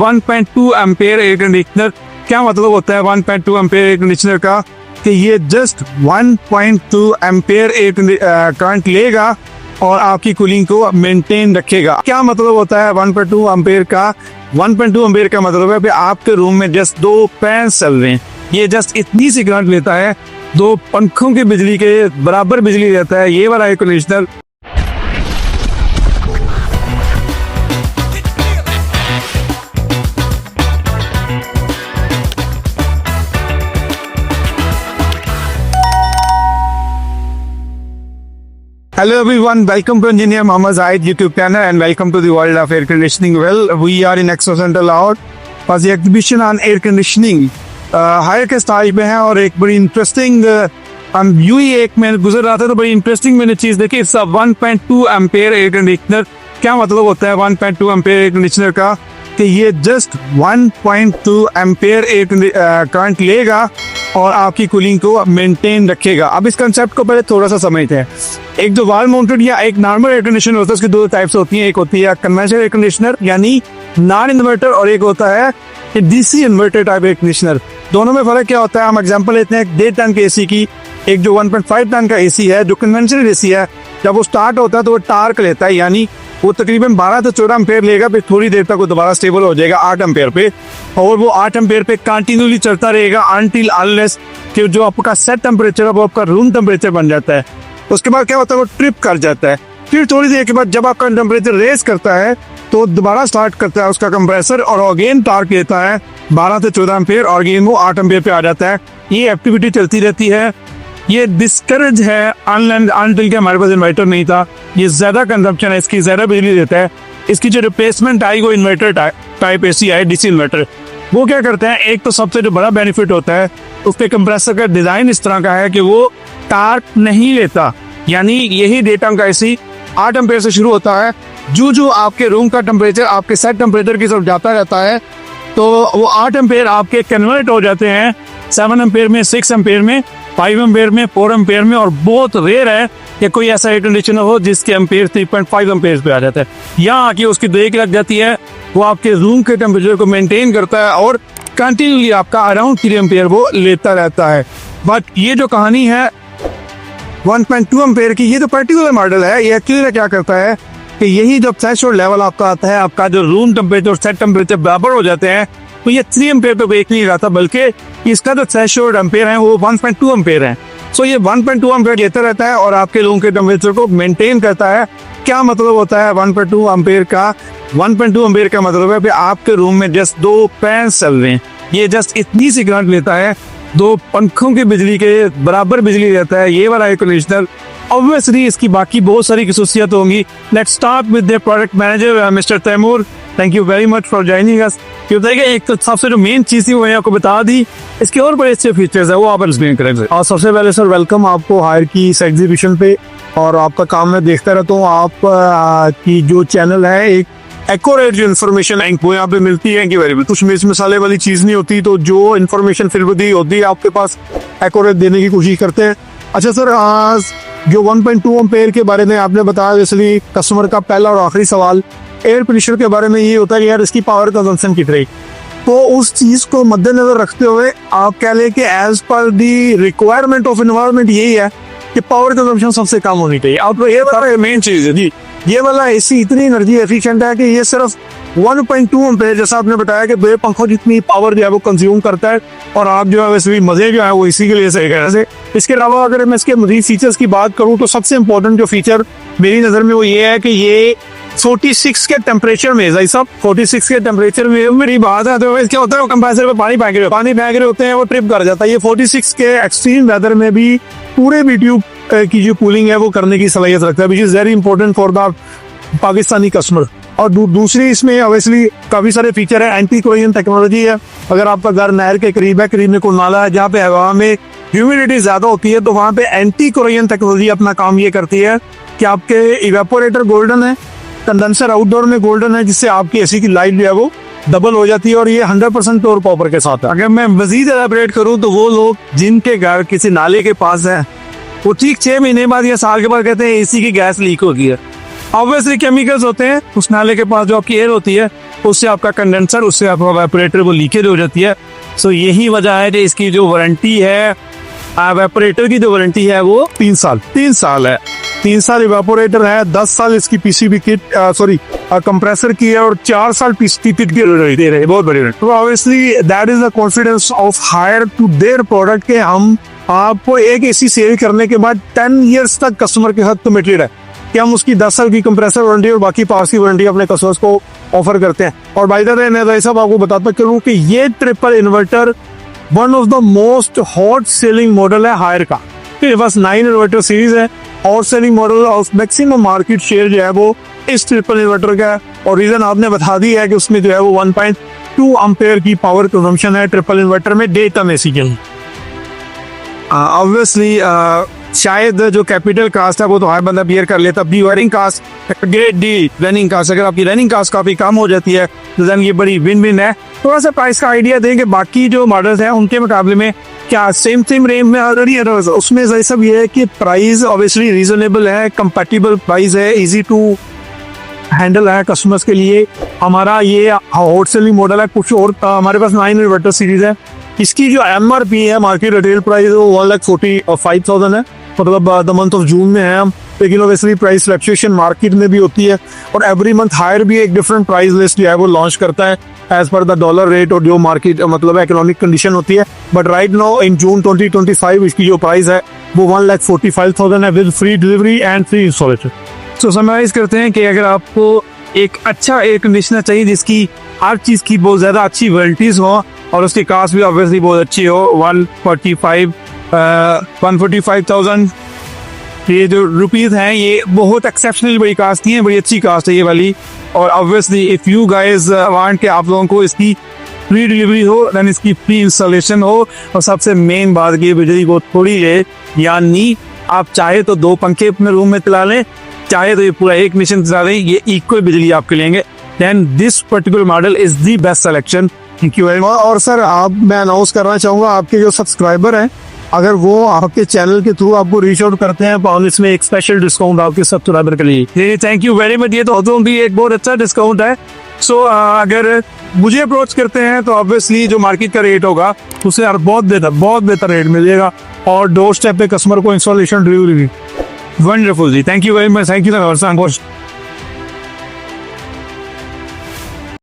1.2 ampere air conditioner. क्या मतलब होता है 1.2 एम्पेयर एयर कंडीशनर का? कि ये जस्ट 1.2 एम्पेयर एयर करंट लेगा और आपकी कूलिंग को मेंटेन रखेगा। क्या मतलब होता है 1.2 एम्पेयर का? 1.2 एम्पेयर का मतलब है कि आपके रूम में जस्ट 2 फैन चल रहे हैं, ये जस्ट इतनी सी करंट लेता है, 2 पंखों की बिजली के बराबर बिजली देता है ये वाला air conditioner. Hello everyone, welcome to Engineer Mohammed Zahid YouTube channel and welcome to the world of air conditioning. Well, we are in Expo Center Lahore for the exhibition on air conditioning. Haier के style में है और एक बड़ी interesting यूं ही एक मैं गुजर रहा था तो बड़ी इंटरेस्टिंग मैंने चीज देखी। It's 1.2 ampere air conditioner. क्या मतलब होता है 1.2 एम्पेयर एयर कंडीशनर का? कि ये जस्ट 1.2 एम्पेयर एयर करंट लेगा और आपकी कूलिंग को मेंटेन रखेगा। अब इस कंसेप्ट को पहले थोड़ा सा समझते हैं। एक जो वॉल माउंटेड या एक नॉर्मल एयर कंडीशनर होता है उसकी दो टाइप्स होती हैं। एक होती है कन्वेंशनल एयर कंडीशनर यानी नॉन इन्वर्टर, और एक होता है DC inverter type air conditioner. दोनों में फर्क क्या होता है? हम एग्जांपल लेते हैं 1.5 टन के एसी की। एक जो 1.5 टन का एसी है, जो कन्वेंशनल एसी है, जब वो स्टार्ट होता है तो वो टार्क लेता है, यानी वो तकरीबन 12 से 14 एम्पेयर लेगा, फिर थोड़ी देर तक वो दोबारा स्टेबल हो जाएगा 8 एम्पेयर पे, और वो 8 एम्पेयर पे कंटिन्यूली चलता रहेगा अनटिल अनलेस कि जो आपका सेट टेम्परेचर है वो आपका रूम टेम्परेचर बन जाता है। उसके बाद क्या होता है? वो ट्रिप कर जाता है। फिर थोड़ी देर के बाद जब आपका टेम्परेचर रेज करता है तो दोबारा स्टार्ट करता है उसका कंप्रेसर और अगेन टार्क लेता है 12 से 14 एम्पेयर और अगेन वो 8 एम्पेयर पे आ जाता है। ये एक्टिविटी चलती रहती है। ये डिस्करेज है अनटिल के हमारे पास इन्वर्टर नहीं था। ये ज्यादा कंजम्पशन है, इसकी ज्यादा बिजली देता है। इसकी जो रिप्लेसमेंट आई वो इन्वर्टर टाइप एसी है, डीसी इन्वर्टर। वो क्या करते हैं? एक तो सबसे जो बड़ा बेनिफिट होता है उसके कंप्रेसर का डिजाइन इस तरह का है कि वो टार्क नहीं लेता, यानी यही डेटा का एसी 8 एम्पेयर से शुरू होता है। जो आपके रूम का टेम्परेचर आपके सेट टेम्परेचर की तरफ जाता रहता है तो वो 8 एम्पेयर आपके कन्वर्ट हो जाते हैं 7 एम्पेयर में, 6 एम्पेयर में, 5 एम्पेयर में, 4 एम्पेयर में, और बहुत रेयर है कि कोई ऐसा एयर कंडीशनर हो जिसके एम्पेयर 3.5 एम्पेयर पे आ जाता है। यहाँ आके उसकी ब्रेक लग जाती है, वो आपके रूम के टेम्परेचर को मेंटेन करता है और कंटिन्यूली आपका अराउंड 3 एम्पेयर वो लेता रहता है। बट ये जो कहानी है 1.2 एम्पेयर की, ये तो पर्टिकुलर मॉडल है। ये एक्चुअली क्या करता है कि यही जब थ्रेशोल्ड लेवल आपका आता है, आपका जो रूम टेम्परेचर और सेट टेम्परेचर बराबर हो जाते हैं, तो ये 3 एम्पेयर पे ब्रेक नहीं रहता, बल्कि इसका जो थ्रेशोल्ड एम्पेयर है वो 1.2 एम्पेयर है। सो ये 1.2 एम्पेयर लेता रहता है और आपके रूम के टेम्परेचर को मेंटेन करता है। क्या मतलब होता है 1.2 एम्पेयर का? 1.2 एम्पेयर का मतलब है कि आपके रूम में जस्ट 2 फैन चल रहे हैं, ये जस्ट इतनी सी करंट लेता है, 2 पंखों की बिजली के बराबर बिजली देता है ये वाला एयर कंडीशनर। ऑब्वियसली इसकी बाकी बहुत सारी खसूसियत होंगी। Let's start with the product manager mister Taimur. Thank you very much for joining us. बताइए, एक तो सबसे जो मेन चीज थी वो मैंने आपको बता दी, इसके और बड़े अच्छे फीचर्स है वो आप एक्सप्लेन करेंगे। और सबसे पहले सर वेलकम आपको हायर की इस एग्जीबिशन पे, और आपका काम मैं देखता रहता हूँ। आप की जो चैनल है एक एक्यूरेट जो इन्फॉर्मेशन है वो यहाँ पे मिलती है कि वेरी कुछ मिर्च मसाले वाली चीज नहीं होती, तो जो इन्फॉर्मेशन फिर भी होती है आपके पास एक्यूरेट देने की कोशिश करते हैं। अच्छा सर, आज जो 1.2 एम्पेयर के बारे में आपने बताया, जैसे कस्टमर का पहला और आखिरी सवाल एयर प्रेशर के बारे में ये होता है कि यार इसकी पावर कंजम्पशन कितनी, तो उस चीज को मद्देनजर रखते हुए आप कह लें कि as per the requirement of environment यही है कि पावर कंजम्पशन सबसे कम होनी चाहिए। आप ये वाला मेन चीज है जी। ये वाला एसी इतनी एनर्जी एफिशिएंट है कि ये सिर्फ 1.2 एम्पेयर, जैसा आपने बताया कि 2 पंखों जितनी पावर जो है वो कंज्यूम करता है, और आप जो है वैसे भी मजे जो है वो इसी के लिए सही है। जैसे इसके अलावा अगर मैं इसके मजीद फीचर्स की बात करूं तो सबसे इंपॉर्टेंट जो फीचर मेरी नजर में वो ये है कि ये 46 के टेम्परेचर में, भाई साहब 46 के टेम्परेचर में मेरी बात है तो क्या होता है, वो कंप्रेसर पे पानी फेंक रहे होते हैं, वो ट्रिप कर जाता है। ये 46 के एक्सट्रीम वेदर में भी पूरे बीट्यूब की जो कूलिंग है वो करने की सलाहियत रखता है, which is very important for the Pakistani customer. और दूसरी इसमें ऑब्वियसली काफी सारे फीचर है। एंटी कोरोजन टेक्नोलॉजी है। अगर आपका घर नहर के करीब है, करीब में कोई नाला है जहाँ पे हवा में ह्यूमिडिटी ज्यादा होती है, तो वहाँ पे एंटी कोरोजन टेक्नोलॉजी अपना काम ये करती है कि आपके इवेपोरेटर गोल्डन है, कंडेंसर आउटडोर में गोल्डन है, जिससे आपकी एसी की लाइट जो है वो डबल हो जाती है, और ये 100% प्योर कॉपर के साथ है। अगर मैं मजीद एलाबरेट करूँ तो वो लोग जिनके घर किसी नाले के पास है, वो ठीक 6 महीने बाद या साल के बाद कहते हैं एसी की गैस लीक होती है। ऑब्वियसली केमिकल्स होते हैं उस नाले के पास, जो आपकी एयर होती है उससे आपका कंडेंसर, उससे आपका वेपोरेटर वो लीकेज हो जाती है। सो यही वजह है कि इसकी जो वारंटी है, वेपोरेटर की जो वारंटी है वो 3 साल है। 3 साल इवेपोरेटर है, 10 साल इसकी पीसीबी किट कंप्रेसर की है, और 4 साल पीसीबी किट की दे रहे हैं। बहुत बढ़िया। तो obviously that is the confidence of Haier to their product के हम आपको एक एसी सेल करने के बाद 10 इयर्स तक कस्टमर के साथ कमिटेड है कि हम उसकी 10 साल की कंप्रेसर वारंटी और बाकी पार्ट्स की वारंटी अपने कस्टमर्स को ऑफर करते हैं। और बाय द वे मैं भाई साहब आपको बताता करूं कि ये triple inverter one of the most hot selling model है हायर का। मेरे पास 9 इन्वर्टर सीरीज है, हॉट सेलिंग मॉडल और मैक्सिमम मार्केट शेयर जो है वो इस ट्रिपल इन्वर्टर का है। और रीजन आपने बता दी है कि उसमें जो है वो 1.2 एम्पेयर की पावर कंजम्पशन है ट्रिपल इन्वर्टर में डे टाइम एसी के लिए। ऑब्वियसली शायद जो कैपिटल कास्ट है वो तो हर बंदा बियर कर लेता, भी रनिंग कास्ट ग्रेट डी रनिंग कास्ट, अगर आपकी रनिंग कास्ट काफी कम हो जाती है तो देन ये बड़ी विन विन है। थोड़ा सा प्राइस का आइडिया देंगे बाकी जो मॉडल्स हैं उनके मुकाबले में क्या सेम रेंज में ऑलरेडी है। उसमें सब ये है कि प्राइस ऑब्वियसली रीजनेबल है, कंपैटिबल प्राइस है, इजी टू हैंडल है कस्टमर्स के लिए। हमारा ये हॉट सेलिंग मॉडल है। कुछ और हमारे पास 9 इन्वर्टर सीरीज है, इसकी जो एमआरपी है मार्केट रिटेल प्राइस वो 1,45,000 है, मतलब द मंथ ऑफ जून में है हम। लेकिन ऑब्वियसली प्राइस फ्लक्चुएशन मार्केट में भी होती है और एवरी मंथ हायर भी एक डिफरेंट प्राइस लिस्ट जो है वो लॉन्च करता है as per the dollar rate और जो मार्केट मतलब इकोनॉमिक कंडीशन होती है। बट राइट नाउ इन जून 2025 इसकी जो प्राइस है वो 1,45,000 है with free delivery and free installation. तो समराइज करते हैं कि अगर आपको एक अच्छा एयर कंडीशनर चाहिए जिसकी हर चीज़ की बहुत ज़्यादा अच्छी वारंटीज हो और उसकी कास्ट भी ऑब्वियसली बहुत अच्छी हो, 145,000 ये जो रुपीज़ हैं ये बहुत एक्सेप्शनल बड़ी कास्ट नहीं है, बड़ी अच्छी कास्ट है ये वाली। और obviously if you guys want के आप लोगों को इसकी फ्री डिलीवरी हो, देन इसकी फ्री इंस्टॉलेशन हो, और सबसे मेन बात की बिजली को थोड़ी है, यानी आप चाहे तो 2 पंखे अपने रूम में चला लें, चाहे तो ये पूरा एक मिशन चला लें, ये इक्वल बिजली आपके लेंगे। Then this particular model is the best selection. Thank you very much. और सर मैं अनाउंस करना चाहूँगा आपके जो सब्सक्राइबर हैं अगर वो आपके चैनल के थ्रू आपको रीच आउट करते हैं तो इसमें एक स्पेशल डिस्काउंट आपके सब्सक्राइबर के लिए। Thank you very much. ये तो भी एक बहुत अच्छा डिस्काउंट है। सो अगर मुझे अप्रोच करते हैं तो ऑब्वियसली जो मार्केट का रेट होगा उससे बहुत बेहतर रेट मिलेगा और डोर स्टेप पे कस्टमर को इंस्टॉलेशन डिलीवरी भी। वंडरफुल जी, thank you very much. Thank you.